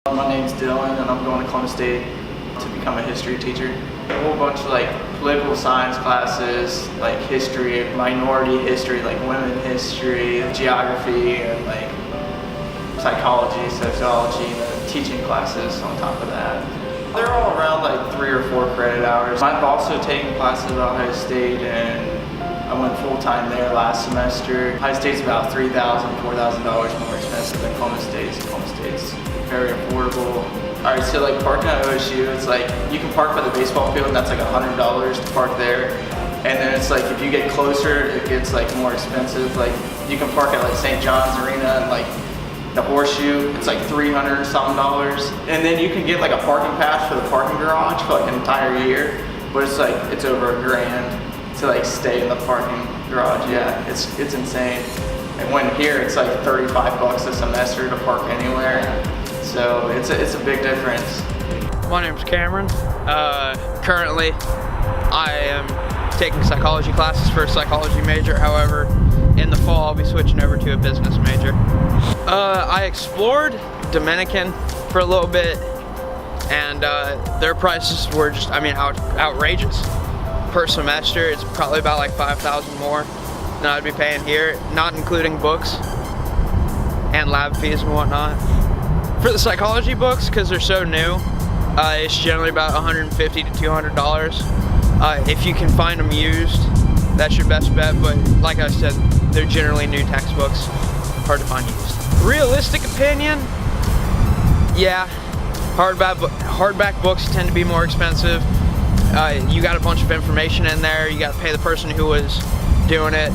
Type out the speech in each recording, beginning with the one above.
My name's Dylan and I'm going to Columbus State to become a history teacher. A whole bunch of political science classes, like history, minority history, like women history, geography, and psychology, sociology, and then teaching classes on top of that. They're all around 3 or 4 credit hours. I've also taken classes at Ohio State and I went full-time there last semester. Ohio State's about $3,000, $4,000 more expensive than Columbus State. Columbus State's very affordable. All right, so parking at OSU, it's you can park by the baseball field and that's $100 to park there. And then it's if you get closer, it gets more expensive. You can park at St. John's Arena and the Horseshoe, it's $300 something. And then you can get a parking pass for the parking garage for an entire year, but it's over $1,000 to stay in the parking garage. Yeah, it's insane. And when here it's $35 a semester to park anywhere. So it's a big difference. My name's Cameron. Currently I am taking psychology classes for a psychology major. However, in the fall I'll be switching over to a business major. I explored Dominican for a little bit and their prices were just, outrageous. Per semester, it's probably about $5,000 more than I'd be paying here, not including books and lab fees and whatnot. For the psychology books, because they're so new, it's generally about $150 to $200. If you can find them used, that's your best bet, but like I said, they're generally new textbooks, hard to find used. Realistic opinion, yeah, hardback books tend to be more expensive. You got a bunch of information in there, you got to pay the person who was doing it.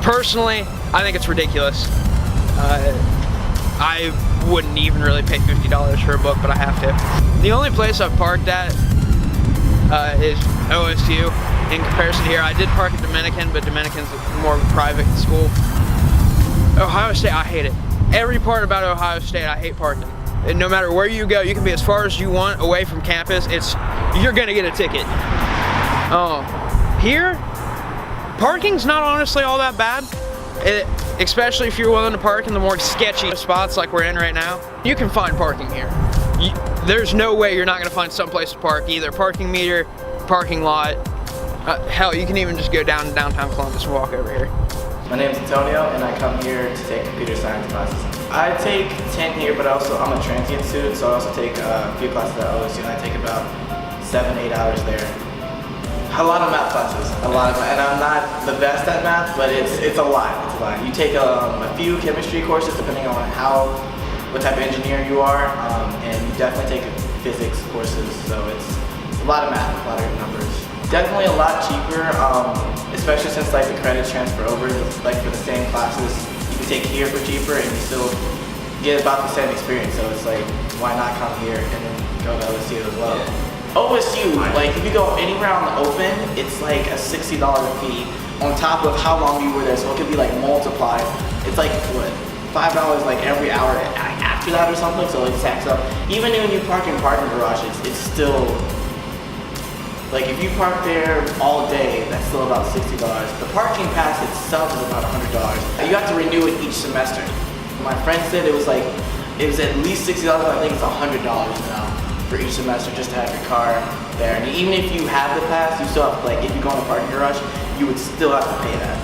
Personally, I think it's ridiculous. I wouldn't even really pay $50 for a book, but I have to. The only place I've parked at is OSU. In comparison here, I did park at Dominican, but Dominican's more of a private school. Ohio State, I hate it. Every part about Ohio State, I hate parking. And no matter where you go, you can be as far as you want away from campus, you're gonna get a ticket. Here, parking's not honestly all that bad. Especially if you're willing to park in the more sketchy spots like we're in right now. You can find parking here. There's no way you're not gonna find some place to park, either parking meter, parking lot. Hell, you can even just go down to downtown Columbus and walk over here. My name's Antonio and I come here to take computer science classes. I take 10 here, but I'm a transient student, so I also take a few classes at OSU, and I take about 7-8 hours there. A lot of math classes, and I'm not the best at math, but it's a lot. You take a few chemistry courses depending on what type of engineer you are, and you definitely take physics courses, so it's a lot of math, a lot of numbers. Definitely a lot cheaper, especially since the credits transfer over, for the same classes. You can take here for cheaper and you still get about the same experience, so it's why not come here and then go to OSU as well. Yeah. OSU, if you go anywhere on the open, it's a $60 fee on top of how long you were there, so it could be multiplied. It's what, $5 every hour after that or something, so it stacks up. Even when you park in parking garage, it's still, if you park there all day, that's still about $60. The parking pass itself is about $100. You have to renew it each semester. My friend said it was at least $60, I think it's $100 now for each semester just to have your car there. And even if you have the pass, you still have if you go in the parking garage, you would still have to pay that.